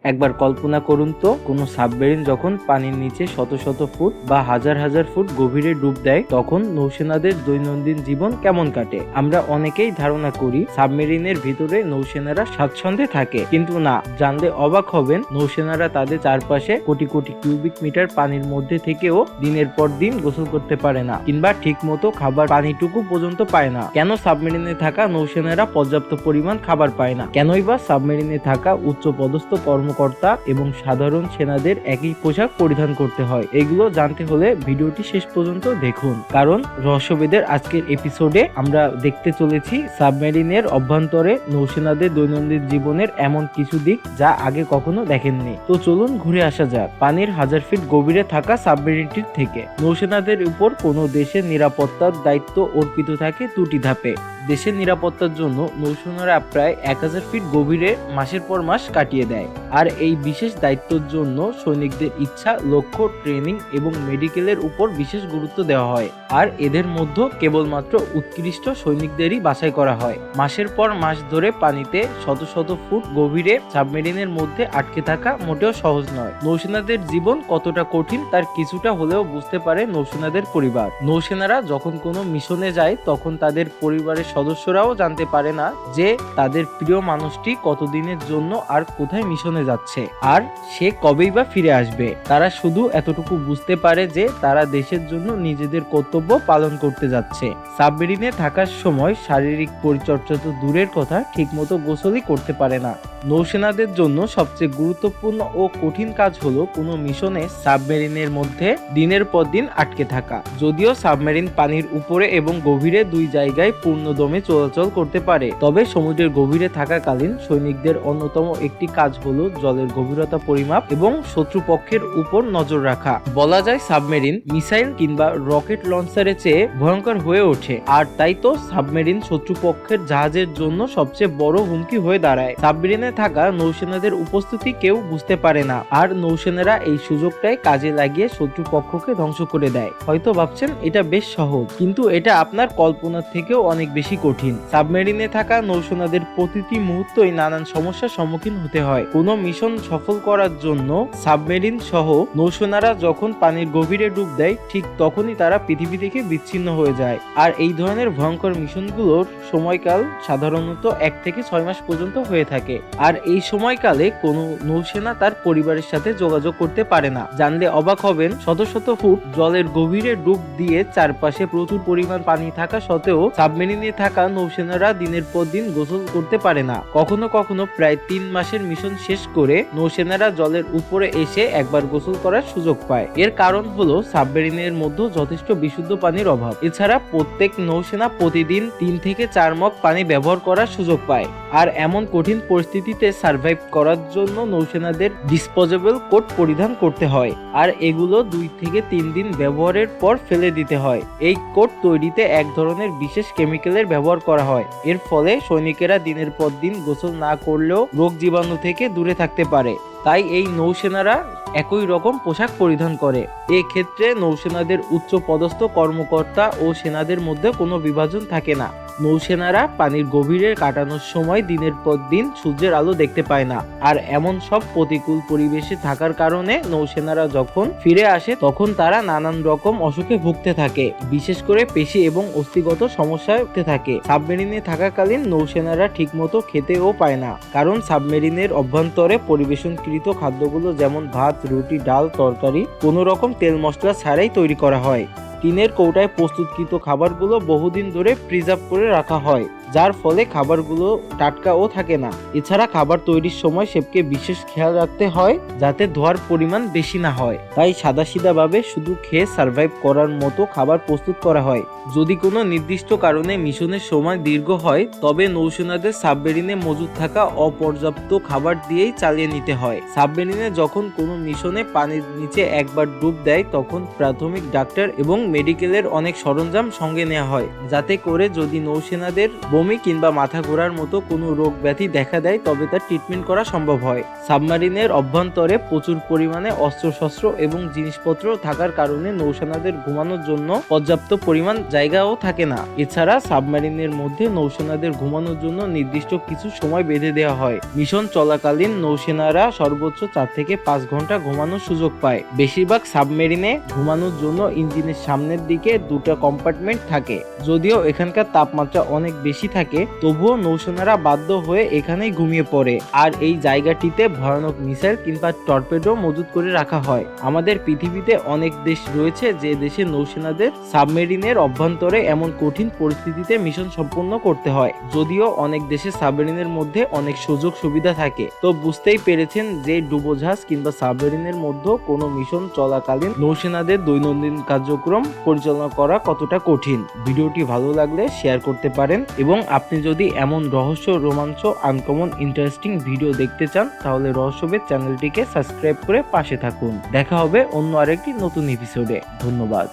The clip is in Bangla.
একবার কল্পনা করুন তো, কোনো সাবমেরিন যখন পানির নিচে শত শত ফুট বা হাজার হাজার ফুট গভীরে ডুব দেয়, তখন নৌসেনাদের দৈনন্দিন জীবন কেমন কাটে। আমরা অনেকেই ধারণা করি সাবমেরিনের ভিতরে নৌসেনারা স্বাচ্ছন্দ্যে থাকে, কিন্তু না, জানলে অবাক হবেন নৌসেনারা তাদের চারপাশে কোটি কোটি কিউবিক মিটার পানির মধ্যে থেকেও দিনের পর দিন গোসল করতে পারে না, কিংবা ঠিক মতো খাবার পানিটুকু পর্যন্ত পায় না। কেন সাবমেরিনে থাকা নৌসেনারা পর্যাপ্ত পরিমাণ খাবার পায় না? কেনই বা সাবমেরিনে থাকা উচ্চপদস্থ কর্মকর্তা এবং সাধারণ সেনাদের একই পোশাক পরিধান করতে হয়? এগুলো জানতে হলে ভিডিওটি শেষ পর্যন্ত দেখুন, কারণ রহস্যভেদের আজকের এপিসোডে আমরা দেখতে চলেছি সাবমেরিনের অভ্যন্তরে নৌসেনাদের দৈনন্দিন জীবনের এমন কিছু দিক যা আগে কখনো দেখেননি। তো চলুন ঘুরে আসা যাক পানির হাজার ফিট গভীরে থাকা সাবমেরিনটির থেকে। নৌসেনাদের উপর কোনো দেশের নিরাপত্তার দায়িত্ব অর্পিত থাকে দুটি ধাপে। দেশের নিরাপত্তার জন্য নৌসেনারা প্রায় 1000 ফিট গভীরে মাসের পর মাস কাটিয়ে দেয়। আর এই বিশেষ দায়িত্বের জন্য সৈনিকদের ইচ্ছা, লক্ষ্য, ট্রেনিং এবং মেডিকেলের উপর বিশেষ গুরুত্ব দেওয়া হয়। আর এদের মধ্যে কেবলমাত্র উৎকৃষ্ট সৈনিকদেরই বাছাই করা হয়। মাসের পর মাস ধরে পানিতে শত শত ফুট গভীরে সাবমেরিনের মধ্যে আটকে থাকা মোটেও সহজ নয়। নৌসেনাদের জীবন কতটা কঠিন তার কিছুটা হলেও বুঝতে পারে নৌসেনাদের পরিবার। নৌসেনারা যখন কোনো মিশনে যায়, তখন তাদের পরিবারের সদস্যরাও জানতে পারে না যে তাদের প্রিয় মানুষটি কতদিনের জন্য আর কোথায় মিশনে যাচ্ছে, আর সে কবেই বা ফিরে আসবে। তারা শুধু এতটুকু বুঝতে পারে যে তারা দেশের জন্য নিজেদের কর্তব্য পালন করতে যাচ্ছে। সাবমেরিনে থাকার সময় শারীরিক পরিচর্যা তো দূরের কথা, ঠিকমতো গোসলই করতে পারে না। নৌসেনাদের জন্য সবচেয়ে গুরুত্বপূর্ণ ও কঠিন কাজ হলো কোনো মিশনে সাবমেরিনের মধ্যে দিনের পর দিন আটকে থাকা। যদিও সাবমেরিন পানির উপরে এবং গভীরে দুই জায়গায় পূর্ণদমে চলাচল করতে পারে, তবে সমুদ্রের গভীরে থাকাকালীন সৈনিকদের অন্যতম একটি কাজ হলো জলের গভীরতা পরিমাপ এবং শত্রুপক্ষের উপর নজর রাখা। বলা যায় সাবমেরিন মিসাইল কিংবা রকেট লঞ্চারের চেয়ে ভয়ঙ্কর হয়ে ওঠে, আর তাই তো সাবমেরিন শত্রুপক্ষের জাহাজের জন্য সবচেয়ে বড় হুমকি হয়ে দাঁড়ায়। সাবমেরিনে থাকা নৌসেনাদের উপস্থিতি কেউ বুঝতে পারে না, আর নৌসেনারা এই সুযোগটাই কাজে লাগিয়ে শত্রুপক্ষকে ধ্বংস করে দেয়। হয়তো ভাবছেন এটা বেশ সহজ, কিন্তু এটা আপনার কল্পনার থেকেও অনেক বেশি কঠিন। সাবমেরিনে থাকা নৌসেনাদের প্রতিটি মুহূর্তই নানান সমস্যার সম্মুখীন হতে হয়। কোনো মিশন সফল করার জন্য সাবমেরিন সহ নৌসেনারা যখন পানির গভীরে ডুব দেয়, ঠিক তখনই তারা পৃথিবী থেকে বিচ্ছিন্ন হয়ে যায়। আর এই ধরনের ভয়ঙ্কর মিশনগুলোর সময়কাল সাধারণত 1 থেকে 6 মাস পর্যন্ত হয়ে থাকে। আর এই সময়কালে কোনো নৌসেনা তার পরিবারের সাথে যোগাযোগ করতে পারে না। জানলে অবাক হবেন, শত শত ফুট জলের গভীরে ডুব দিয়ে চারপাশে প্রচুর পরিমাণ পানি থাকা সত্ত্বেও সাবমেরিনে থাকা নৌসেনারা দিনের পর দিন গোসল করতে পারে না। কখনো কখনো প্রায় 3 মাসের মিশন শেষ করে নৌসেনারা জলের উপরে এসে একবার গোসল করার সুযোগ পায়। এর কারণ হলো সাবমেরিনের মধ্যে যথেষ্ট বিশুদ্ধ পানির অভাব। এছাড়া প্রত্যেক নৌসেনা প্রতিদিন 3 থেকে 4 মগ পানি ব্যবহার করার সুযোগ পায়। আর এমন কঠিন পরিস্থিতিতে সার্ভাইভ করার জন্য নৌসেনাদের ডিসপোজেবল কোট পরিধান করতে হয়, আর এগুলো 2 থেকে 3 দিন ব্যবহারের পর ফেলে দিতে হয়। এই কোট তৈরিতে এক ধরনের বিশেষ কেমিক্যালের ব্যবহার করা হয়। এর ফলে সৈনিকেরা দিনের পর দিন গোসল না করলেও রোগ জীবাণু থেকে দূরে থাকতে পারে। তাই এই নৌসেনারা একই রকম পোশাক পরিধান করে। এক্ষেত্রে নৌসেনাদের উচ্চ পদস্থ কর্মকর্তা ও সেনাদের মধ্যে কোনো বিভাজন থাকে না। নৌসেনারা পানির গভীরে কাটানোর সময় দিনের পর দিন সূর্যের আলো দেখতে পায় না। আর এমন সব প্রতিকূল পরিবেশে থাকার কারণে নৌসেনারা যখন ফিরে আসে, তখন তারা নানান রকম অসুখে ভুগতে থাকে, বিশেষ করে পেশি এবং অস্থিগত সমস্যায় ভুগতে থাকে। সাবমেরিনে থাকাকালীন নৌসেনারা ঠিকমতো খেতেও পায় না, কারণ সাবমেরিনের অভ্যন্তরে পরিবেশনকৃত খাদ্যগুলো যেমন ভাত, রুটি, ডাল, তরকারি কোনো রকম তেল মশলা ছাড়াই তৈরি করা হয়। টিনের কৌটায় প্রস্তুতকৃত খাবারগুলো বহুদিন ধরে প্রিজার্ভ করে রাখা হয়, যার ফলে খাবারগুলো টাটকাও থাকে না। এছাড়া খাবার তৈরির সময় শেফকে বিশেষ খেয়াল রাখতে হয় যাতে ধোয়ার পরিমাণ বেশি না হয়। তাই সাদাসিধাভাবে শুধু খেয়ে সার্ভাইভ করার মতো খাবার প্রস্তুত করা হয়। যদি কোনো নির্দিষ্ট কারণে মিশনের সময় দীর্ঘ হয়, তবে নৌসেনাদের সাবমেরিনে মজুদ থাকা অপর্যাপ্ত খাবার দিয়েই চালিয়ে নিতে হয়। সাবমেরিনে যখন কোনো মিশনে পানির নিচে একবার ডুব দেয়, তখন প্রাথমিক ডাক্তার এবং মেডিকেলের অনেক সরঞ্জাম সঙ্গে নেওয়া হয়, যাতে করে যদি নৌসেনাদের বমি কিংবা মাথা ঘোরার মতো কোনো রোগ ব্যাধি দেখা দেয় তবে তার ট্রিটমেন্ট করা সম্ভব হয়। সাবমেরিনের অভ্যন্তরে প্রচুর পরিমাণে অস্ত্রশস্ত্র এবং জিনিসপত্র থাকার কারণে নৌসেনাদের ঘুমানোর জন্য পর্যাপ্ত পরিমাণ জায়গাও থাকে না। এছাড়া সাবমেরিনের মধ্যে নৌসেনাদের ঘুমানোর জন্য নির্দিষ্ট কিছু সময় বেঁধে দেওয়া হয়। মিশন চলাকালীন নৌসেনারা সর্বোচ্চ 4 থেকে 5 ঘন্টা ঘুমানোর সুযোগ পায়। বেশিরভাগ সাবমেরিনে ঘুমানোর জন্য ইঞ্জিনের সামনের দিকে 2টা কম্পার্টমেন্ট থাকে। যদিও এখানকার তাপমাত্রা অনেক বেশি থাকে তবুও নৌসেনারা বাধ্য হয়ে এখানেই ঘুমিয়ে পড়ে। আর এই জায়গাটিতে ভয়ানক মিসাইল কিংবা টর্পেডো মজুত করে রাখা হয়। আমাদের পৃথিবীতে অনেক দেশ রয়েছে যে দেশে নৌসেনাদের সাবমেরিনের অভ্যন্তরে এমন কঠিন পরিস্থিতিতে মিশন সম্পন্ন করতে হয়। যদিও অনেক দেশে সাবমেরিনের মধ্যে অনেক সুযোগ সুবিধা থাকে, তো বুঝতেই পেরেছেন যে ডুবোজাহাজ কিংবা সাবমেরিনের মধ্যে কোনো মিশন চলাকালীন নৌসেনাদের দৈনন্দিন কার্যক্রম পরিচালনা করা কতটা কঠিন। ভিডিওটি ভালো লাগলে শেয়ার করতে পারেন এবং আপনি যদি এমন রহস্য, রোমাঞ্চ, আনকমন, ইন্টারেস্টিং ভিডিও দেখতে চান তাহলে রহস্যবেদ চ্যানেলটিকে সাবস্ক্রাইব করে পাশে থাকুন। দেখা হবে অন্য আরেকটি নতুন এপিসোডে। ধন্যবাদ।